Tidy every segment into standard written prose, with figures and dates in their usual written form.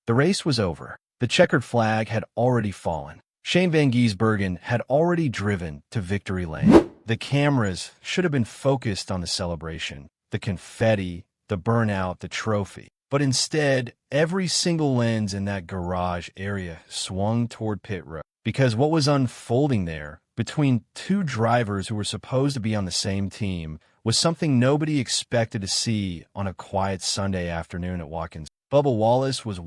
The race was over. The checkered flag had already fallen. Shane Van Gisbergen had already driven to victory lane. The cameras should have been focused on the celebration, the confetti, the burnout, the trophy. But instead, every single lens in that garage area swung toward pit road. Because what was unfolding there, between two drivers who were supposed to be on the same team, was something nobody expected to see on a quiet Sunday afternoon at Watkins. Bubba Wallace was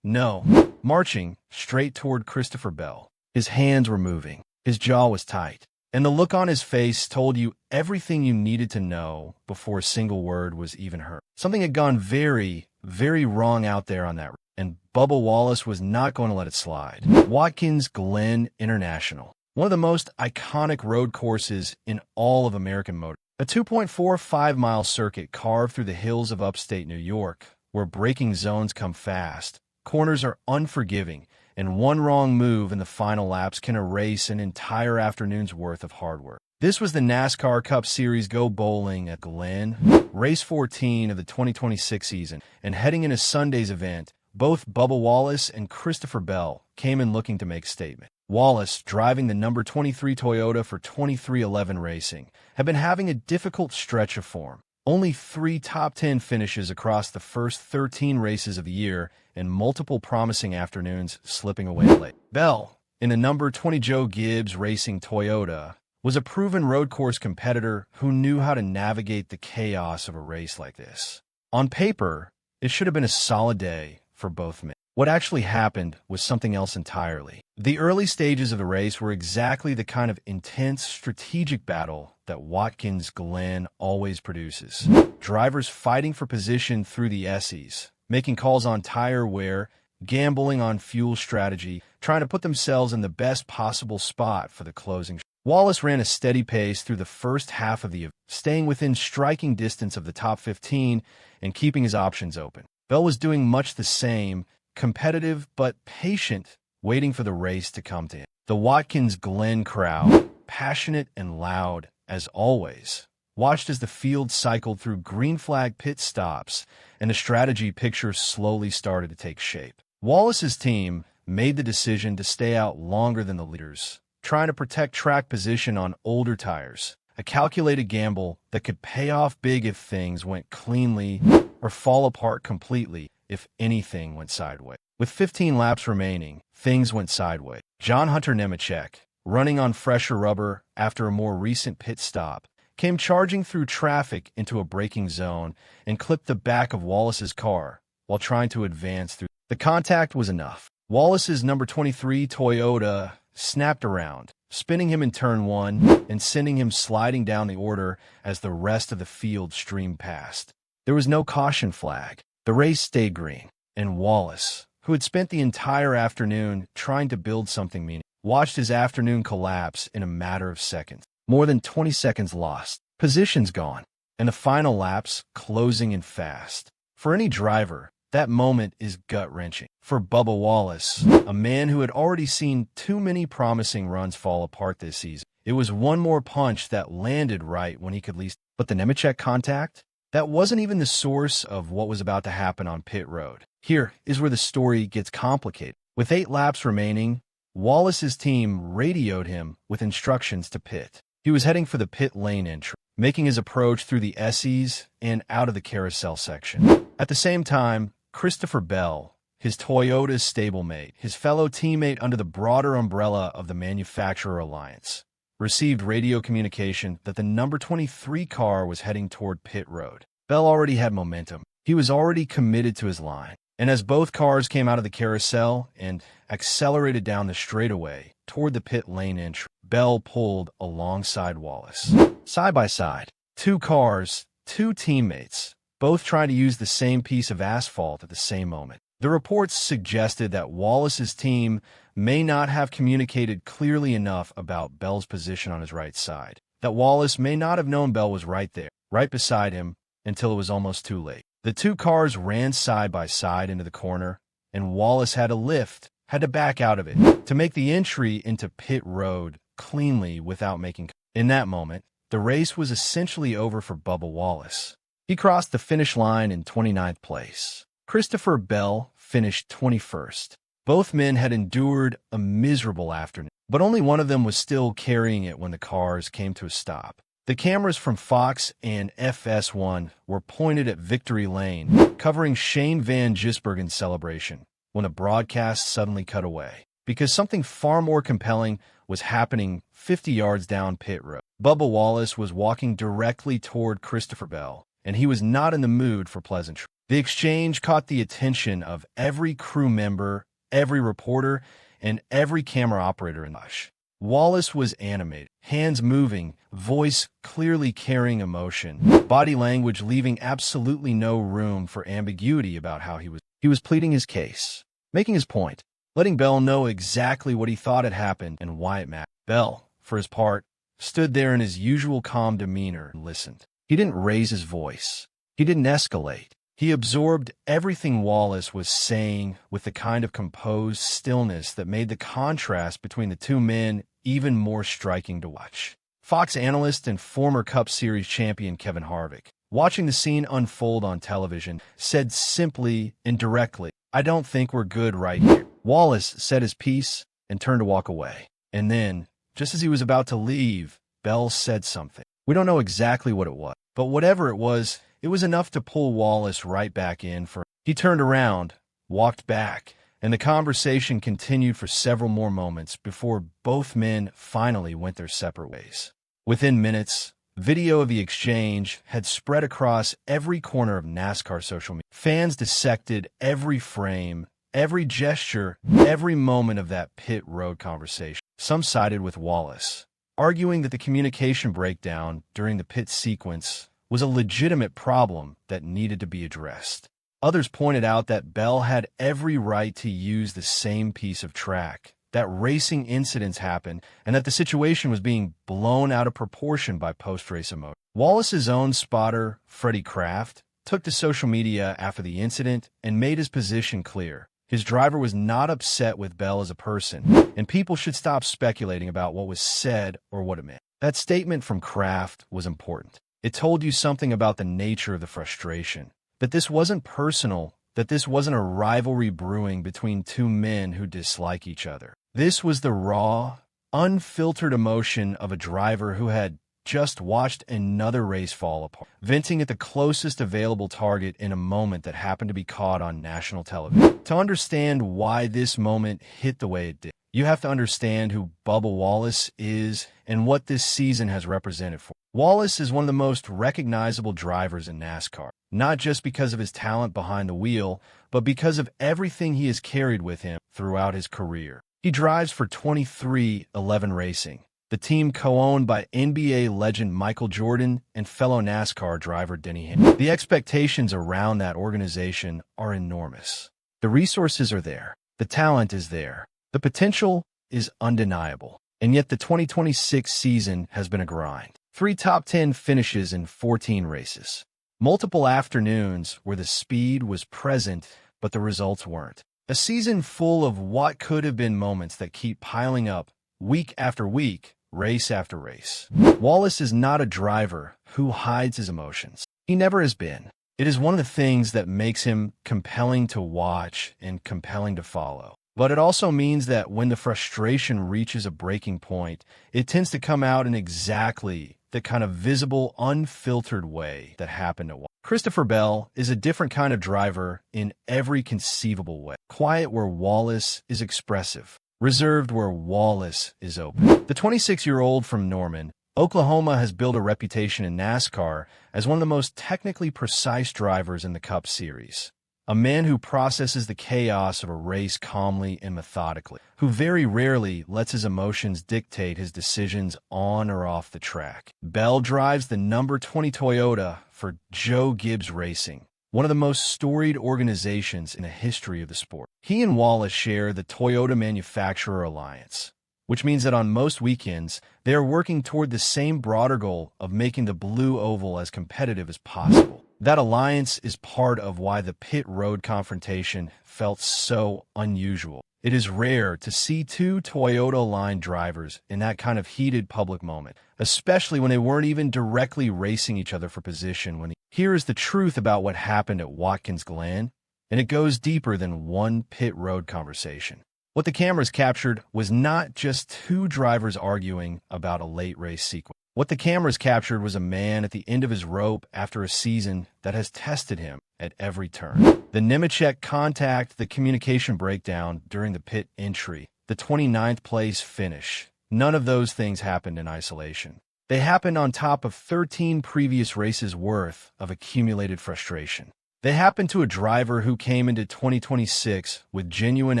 marching straight toward Christopher Bell. His hands were moving. His jaw was tight. And the look on his face told you everything you needed to know before a single word was even heard. Something had gone very, very wrong out there on that road, and Bubba Wallace was not going to let it slide. Watkins Glen International, one of the most iconic road courses in all of American motor. A 2.45-mile circuit carved through the hills of upstate New York, where braking zones come fast, corners are unforgiving, and one wrong move in the final laps can erase an entire afternoon's worth of hard work. This was the NASCAR Cup Series Go Bowling at Glen, race 14 of the 2026 season, and heading into Sunday's event, both Bubba Wallace and Christopher Bell came in looking to make a statement. Wallace, driving the number 23 Toyota for 23XI Racing, had been having a difficult stretch of form. Only 3 top 10 finishes across the first 13 races of the year, and multiple promising afternoons slipping away late. Bell, in the number 20 Joe Gibbs Racing Toyota, was a proven road course competitor who knew how to navigate the chaos of a race like this. On paper, it should have been a solid day for both men. What actually happened was something else entirely. The early stages of the race were exactly the kind of intense strategic battle that Watkins Glen always produces. Drivers fighting for position through the S's, making calls on tire wear, gambling on fuel strategy, trying to put themselves in the best possible spot for the closing. Wallace ran a steady pace through the first half of the event, staying within striking distance of the top 15 and keeping his options open. Bell was doing much the same, competitive but patient, waiting for the race to come to him. The Watkins Glen crowd, passionate and loud as always, watched as the field cycled through green flag pit stops and the strategy picture slowly started to take shape. Wallace's team made the decision to stay out longer than the leaders, trying to protect track position on older tires, a calculated gamble that could pay off big if things went cleanly or fall apart completely if anything went sideways. With 15 laps remaining, things went sideways. John Hunter Nemechek, running on fresher rubber after a more recent pit stop, came charging through traffic into a braking zone and clipped the back of Wallace's car while trying to advance through. The contact was enough. Wallace's number 23 Toyota snapped around, spinning him in turn 1 and sending him sliding down the order as the rest of the field streamed past. There was no caution flag. The race stayed green, and Wallace, who had spent the entire afternoon trying to build something meaningful, watched his afternoon collapse in a matter of seconds. More than 20 seconds lost, positions gone, and the final laps closing in fast. For any driver, that moment is gut-wrenching. For Bubba Wallace, a man who had already seen too many promising runs fall apart this season, it was one more punch that landed right when he could least. But the Nemechek contact? That wasn't even the source of what was about to happen on pit road. Here is where the story gets complicated. With 8 laps remaining, Wallace's team radioed him with instructions to pit. He was heading for the pit lane entry, making his approach through the S's and out of the carousel section. At the same time, Christopher Bell, his Toyota's stablemate, his fellow teammate under the broader umbrella of the manufacturer alliance, received radio communication that the number 23 car was heading toward pit road. Bell already had momentum. He was already committed to his line. And as both cars came out of the carousel and accelerated down the straightaway toward the pit lane entry, Bell pulled alongside Wallace. Side by side, 2 cars, 2 teammates, both trying to use the same piece of asphalt at the same moment. The reports suggested that Wallace's team may not have communicated clearly enough about Bell's position on his right side, that Wallace may not have known Bell was right there, right beside him, until it was almost too late. The 2 cars ran side by side into the corner, and Wallace had to back out of it, to make the entry into pit road cleanly without making. In that moment, the race was essentially over for Bubba Wallace. He crossed the finish line in 29th place. Christopher Bell finished 21st. Both men had endured a miserable afternoon, but only one of them was still carrying it when the cars came to a stop. The cameras from Fox and FS1 were pointed at Victory Lane, covering Shane Van Gisbergen's celebration, when the broadcast suddenly cut away, because something far more compelling was happening 50 yards down pit road. Bubba Wallace was walking directly toward Christopher Bell, and he was not in the mood for pleasantry. The exchange caught the attention of every crew member, every reporter, and every camera operator in the hush. Wallace was animated, hands moving, voice clearly carrying emotion, body language leaving absolutely no room for ambiguity about how he was pleading his case, making his point, letting Bell know exactly what he thought had happened and why it mattered. Bell, for his part, stood there in his usual calm demeanor and listened. He didn't raise his voice. He didn't escalate. He absorbed everything Wallace was saying with the kind of composed stillness that made the contrast between the two men even more striking to watch. Fox analyst and former Cup Series champion Kevin Harvick, watching the scene unfold on television, said simply and directly, "I don't think we're good right here." Wallace said his piece and turned to walk away. And then, just as he was about to leave, Bell said something. We don't know exactly what it was, but whatever it was enough to pull Wallace right back in for. He turned around, walked back, and the conversation continued for several more moments before both men finally went their separate ways. Within minutes, video of the exchange had spread across every corner of NASCAR social media. Fans dissected every frame, every gesture, every moment of that pit road conversation. Some sided with Wallace, arguing that the communication breakdown during the pit sequence was a legitimate problem that needed to be addressed. Others pointed out that Bell had every right to use the same piece of track, that racing incidents happened, and that the situation was being blown out of proportion by post-race emotion. Wallace's own spotter, Freddie Kraft, took to social media after the incident and made his position clear. His driver was not upset with Bell as a person, and people should stop speculating about what was said or what it meant. That statement from Kraft was important. It told you something about the nature of the frustration, that this wasn't personal, that this wasn't a rivalry brewing between two men who dislike each other. This was the raw, unfiltered emotion of a driver who had just watched another race fall apart, venting at the closest available target in a moment that happened to be caught on national television. To understand why this moment hit the way it did, you have to understand who Bubba Wallace is and what this season has represented for. Wallace is one of the most recognizable drivers in NASCAR, not just because of his talent behind the wheel, but because of everything he has carried with him throughout his career. He drives for 23XI Racing, the team co-owned by NBA legend Michael Jordan and fellow NASCAR driver Denny Hamlin. The expectations around that organization are enormous. The resources are there. The talent is there. The potential is undeniable. And yet the 2026 season has been a grind. 3 top 10 finishes in 14 races. Multiple afternoons where the speed was present, but the results weren't. A season full of what could have been moments that keep piling up week after week, race after race. Wallace is not a driver who hides his emotions. He never has been. It is one of the things that makes him compelling to watch and compelling to follow. But it also means that when the frustration reaches a breaking point, it tends to come out in exactly the kind of visible, unfiltered way that happened at Wallace. Christopher Bell is a different kind of driver in every conceivable way. Quiet where Wallace is expressive. Reserved where Wallace is open. The 26-year-old from Norman, Oklahoma has built a reputation in NASCAR as one of the most technically precise drivers in the Cup Series. A man who processes the chaos of a race calmly and methodically, who very rarely lets his emotions dictate his decisions on or off the track. Bell drives the number 20 Toyota for Joe Gibbs Racing, one of the most storied organizations in the history of the sport. He and Wallace share the Toyota Manufacturer Alliance, which means that on most weekends, they are working toward the same broader goal of making the blue oval as competitive as possible. That alliance is part of why the pit road confrontation felt so unusual. It is rare to see two Toyota-aligned drivers in that kind of heated public moment, especially when they weren't even directly racing each other for position. Here is the truth about what happened at Watkins Glen and it goes deeper than one pit road conversation. What the cameras captured was not just two drivers arguing about a late race sequence. What the cameras captured was a man at the end of his rope after a season that has tested him at every turn. The Nemechek contact, the communication breakdown during the pit entry, the 29th place finish. None of those things happened in isolation. They happened on top of 13 previous races' worth of accumulated frustration. They happened to a driver who came into 2026 with genuine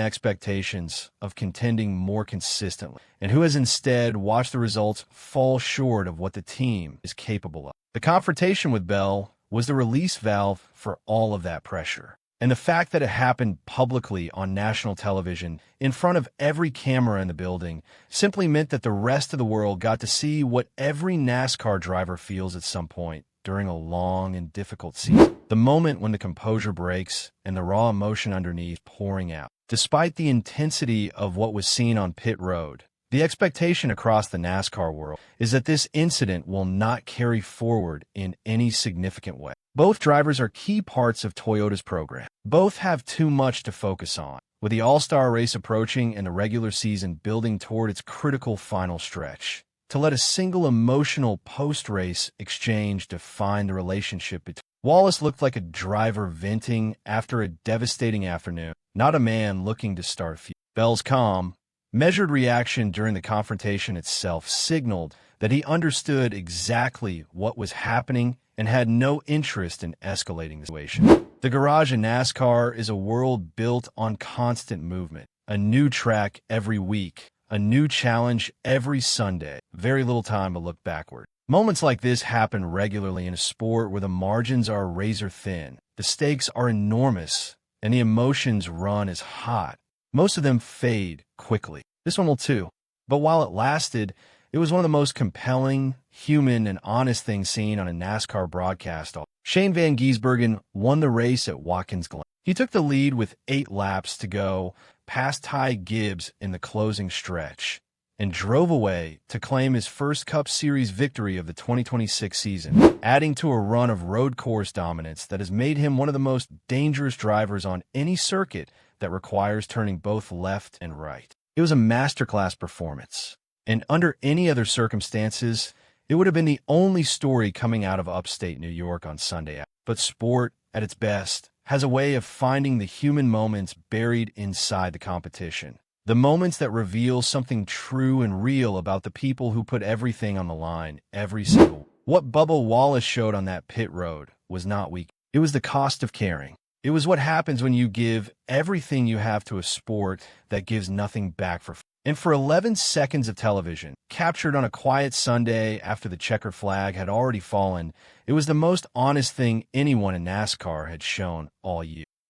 expectations of contending more consistently, and who has instead watched the results fall short of what the team is capable of. The confrontation with Bell was the release valve for all of that pressure. And the fact that it happened publicly on national television in front of every camera in the building simply meant that the rest of the world got to see what every NASCAR driver feels at some point during a long and difficult season. The moment when the composure breaks and the raw emotion underneath pouring out. Despite the intensity of what was seen on pit road, the expectation across the NASCAR world is that this incident will not carry forward in any significant way. Both drivers are key parts of Toyota's program. Both have too much to focus on, with the All-Star race approaching and the regular season building toward its critical final stretch, to let a single emotional post-race exchange define the relationship between. Wallace looked like a driver venting after a devastating afternoon, not a man looking to start feud. Bell's calm, measured reaction during the confrontation itself signaled that he understood exactly what was happening and had no interest in escalating the situation. The garage in NASCAR is a world built on constant movement, a new track every week, a new challenge every Sunday, very little time to look backward. Moments like this happen regularly in a sport where the margins are razor thin, the stakes are enormous, and the emotions run as hot. Most of them fade quickly. This one will too. But while it lasted, it was one of the most compelling, human, and honest things seen on a NASCAR broadcast. Shane Van Gisbergen won the race at Watkins Glen. He took the lead with 8 laps to go, past Ty Gibbs in the closing stretch, and drove away to claim his first Cup Series victory of the 2026 season, adding to a run of road course dominance that has made him one of the most dangerous drivers on any circuit that requires turning both left and right. It was a masterclass performance, and under any other circumstances, it would have been the only story coming out of upstate New York on Sunday. But sport, at its best, has a way of finding the human moments buried inside the competition. The moments that reveal something true and real about the people who put everything on the line every single. What Bubba Wallace showed on that pit road was not weak. It was the cost of caring. It was what happens when you give everything you have to a sport that gives nothing back for free. And for 11 seconds of television, captured on a quiet Sunday after the checkered flag had already fallen, it was the most honest thing anyone in NASCAR had shown all year.